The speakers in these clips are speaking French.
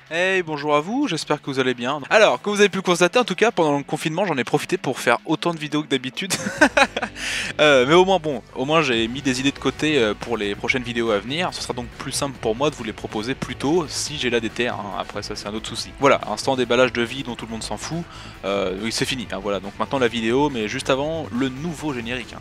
Hey, bonjour à vous, j'espère que vous allez bien. Alors, comme vous avez pu le constater, en tout cas, pendant le confinement, j'en ai profité pour faire autant de vidéos que d'habitude. Mais au moins, bon, au moins j'ai mis des idées de côté pour les prochaines vidéos à venir. Ce sera donc plus simple pour moi de vous les proposer plus tôt si j'ai la DTR. Hein. Après, ça, c'est un autre souci. Voilà, instant déballage de vie dont tout le monde s'en fout. Oui, c'est fini. Hein, voilà, donc maintenant la vidéo, mais juste avant, le nouveau générique. Hein,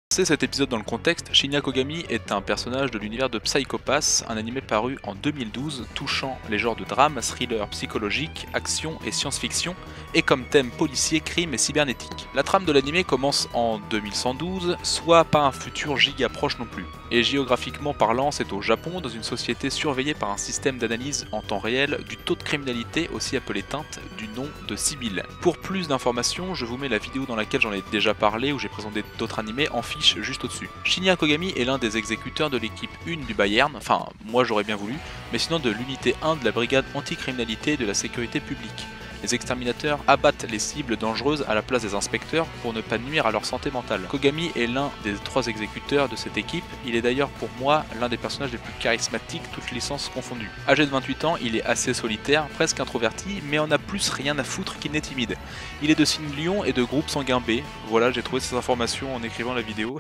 Cet épisode dans le contexte, Shinya Kogami est un personnage de l'univers de Psycho Pass, un animé paru en 2012 touchant les genres de drame, thriller psychologique, action et science-fiction, et comme thème policier, crime et cybernétique. La trame de l'animé commence en 2112, soit pas un futur giga proche non plus. Et géographiquement parlant, c'est au Japon, dans une société surveillée par un système d'analyse en temps réel du taux de criminalité, aussi appelé teinte, du nom de Sibyl. Pour plus d'informations, je vous mets la vidéo dans laquelle j'en ai déjà parlé, où j'ai présenté d'autres animés en fiche juste au-dessus. Shinya Kogami est l'un des exécuteurs de l'équipe 1 du Bayern, enfin moi j'aurais bien voulu, mais sinon de l'unité 1 de la brigade anticriminalité de la sécurité publique. Les exterminateurs abattent les cibles dangereuses à la place des inspecteurs pour ne pas nuire à leur santé mentale. Kogami est l'un des 3 exécuteurs de cette équipe, il est d'ailleurs pour moi l'un des personnages les plus charismatiques, toutes licences confondues. Âgé de 28 ans, il est assez solitaire, presque introverti, mais en a plus rien à foutre qu'il n'est timide. Il est de signe lion et de groupe sanguin B, voilà j'ai trouvé ces informations en écrivant la vidéo.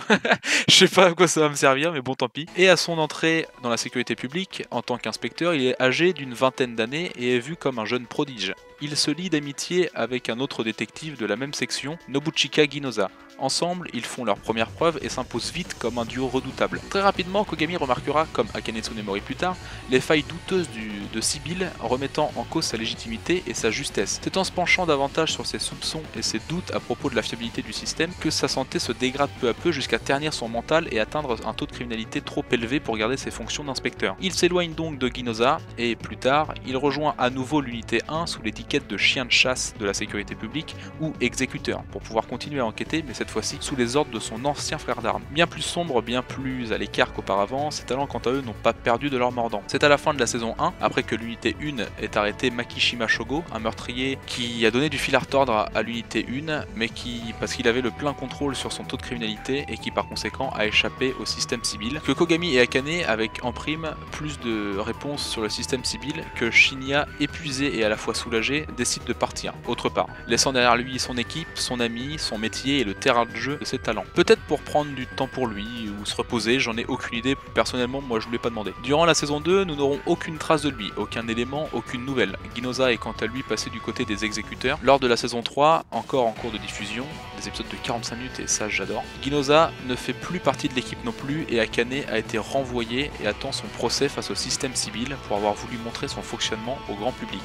Je sais pas à quoi ça va me servir, mais bon tant pis. Et à son entrée dans la sécurité publique, en tant qu'inspecteur, il est âgé d'une vingtaine d'années et est vu comme un jeune prodige. Il se lie d'amitié avec un autre détective de la même section, Nobuchika Ginoza. Ensemble, ils font leur première preuve et s'imposent vite comme un duo redoutable. Très rapidement, Kogami remarquera, comme Akane Tsunemori plus tard, les failles douteuses de Sibyl, remettant en cause sa légitimité et sa justesse. C'est en se penchant davantage sur ses soupçons et ses doutes à propos de la fiabilité du système que sa santé se dégrade peu à peu jusqu'à ternir son mental et atteindre un taux de criminalité trop élevé pour garder ses fonctions d'inspecteur. Il s'éloigne donc de Ginoza et, plus tard, il rejoint à nouveau l'unité 1 sous l'étiquette de chien de chasse de la sécurité publique ou exécuteur, pour pouvoir continuer à enquêter, mais cette fois-ci sous les ordres de son ancien frère d'armes. Bien plus sombre, bien plus à l'écart qu'auparavant, ses talents quant à eux n'ont pas perdu de leur mordant. C'est à la fin de la saison 1, après que l'unité 1 ait arrêté Makishima Shogo, un meurtrier qui a donné du fil à retordre à l'unité 1, mais qui, parce qu'il avait le plein contrôle sur son taux de criminalité et qui par conséquent a échappé au système Sibyl, que Kogami et Akane, avec en prime plus de réponses sur le système Sibyl, que Shinya, épuisé et à la fois soulagé, décide de partir, autre part, laissant derrière lui son équipe, son ami, son métier et le terrain de jeu de ses talents. Peut-être pour prendre du temps pour lui ou se reposer, j'en ai aucune idée, personnellement moi je ne l'ai pas demandé. Durant la saison 2, nous n'aurons aucune trace de lui, aucun élément, aucune nouvelle. Ginoza est quant à lui passé du côté des exécuteurs. Lors de la saison 3, encore en cours de diffusion, des épisodes de 45 minutes et ça j'adore, Ginoza ne fait plus partie de l'équipe non plus et Akane a été renvoyé et attend son procès face au système Sibyl pour avoir voulu montrer son fonctionnement au grand public.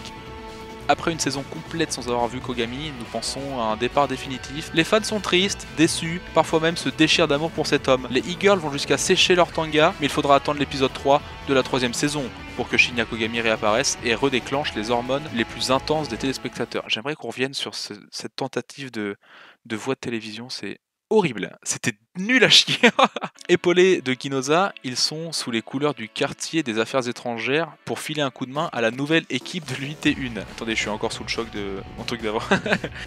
Après une saison complète sans avoir vu Kogami, nous pensons à un départ définitif. Les fans sont tristes, déçus, parfois même se déchirent d'amour pour cet homme. Les e-girls vont jusqu'à sécher leur tanga, mais il faudra attendre l'épisode 3 de la 3ème saison pour que Shinya Kogami réapparaisse et redéclenche les hormones les plus intenses des téléspectateurs. J'aimerais qu'on revienne sur cette tentative de voix de télévision, c'est horrible, c'était nul à chier. Épaulés de Ginoza, ils sont sous les couleurs du quartier des affaires étrangères pour filer un coup de main à la nouvelle équipe de l'unité 1. Attendez, je suis encore sous le choc de mon truc d'avant.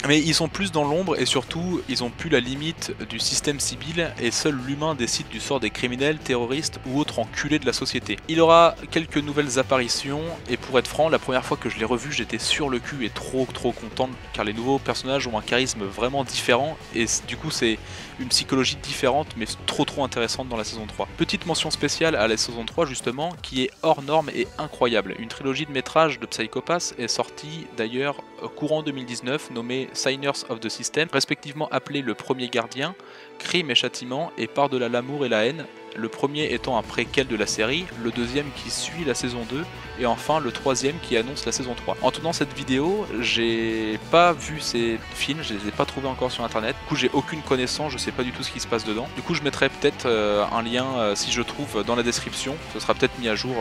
Mais ils sont plus dans l'ombre et surtout, ils ont plus la limite du système Sibyl et seul l'humain décide du sort des criminels, terroristes ou autres enculés de la société. Il aura quelques nouvelles apparitions et pour être franc, la première fois que je l'ai revu, j'étais sur le cul et trop content car les nouveaux personnages ont un charisme vraiment différent et du coup c'est une psychologie différente mais trop intéressante dans la saison 3. Petite mention spéciale à la saison 3 justement qui est hors norme et incroyable. Une trilogie de métrages de Psycho Pass est sortie d'ailleurs courant 2019 nommée Signers of the System, respectivement appelée Le Premier Gardien, Crime et Châtiment et Par-delà l'amour et la haine, le premier étant un préquel de la série, le deuxième qui suit la saison 2, et enfin le troisième qui annonce la saison 3. En tournant cette vidéo, j'ai pas vu ces films, je les ai pas trouvés encore sur internet, du coup j'ai aucune connaissance, je sais pas du tout ce qui se passe dedans. Du coup je mettrai peut-être un lien si je trouve dans la description, ce sera peut-être mis à jour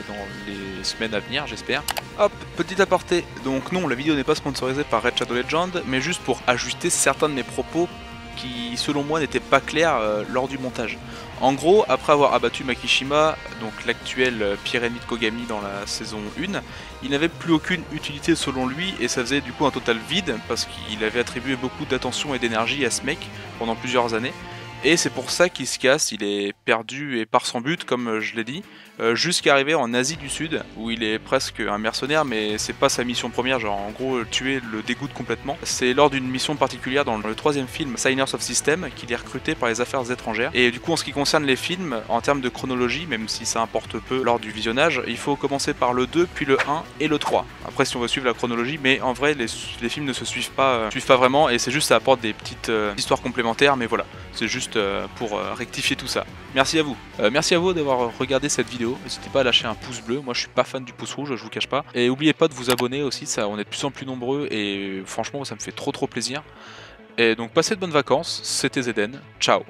dans les semaines à venir, j'espère. Hop, petit aparté, donc non, la vidéo n'est pas sponsorisée par Raid Shadow Legends, mais juste pour ajuster certains de mes propos qui selon moi n'étaient pas clairs lors du montage. En gros, après avoir abattu Makishima, donc l'actuel pire ennemi de Kogami dans la saison 1, il n'avait plus aucune utilité selon lui et ça faisait du coup un total vide parce qu'il avait attribué beaucoup d'attention et d'énergie à ce mec pendant plusieurs années. Et c'est pour ça qu'il se casse, il est perdu et part sans but comme je l'ai dit, jusqu'à arriver en Asie du Sud où il est presque un mercenaire mais c'est pas sa mission première, genre en gros tuer le dégoûte complètement. C'est lors d'une mission particulière dans le troisième film Signers of System qu'il est recruté par les affaires étrangères. Et du coup en ce qui concerne les films, en termes de chronologie, même si ça importe peu lors du visionnage, il faut commencer par le 2, puis le 1 et le 3. Après si on veut suivre la chronologie, mais en vrai les films ne se suivent pas vraiment et c'est juste ça apporte des petites histoires complémentaires, mais voilà, c'est juste pour rectifier tout ça. Merci à vous. Merci à vous d'avoir regardé cette vidéo. N'hésitez pas à lâcher un pouce bleu. Moi je suis pas fan du pouce rouge, je vous cache pas. Et n'oubliez pas de vous abonner aussi, ça, on est de plus en plus nombreux et franchement ça me fait trop plaisir. Et donc passez de bonnes vacances, c'était Zeden, ciao.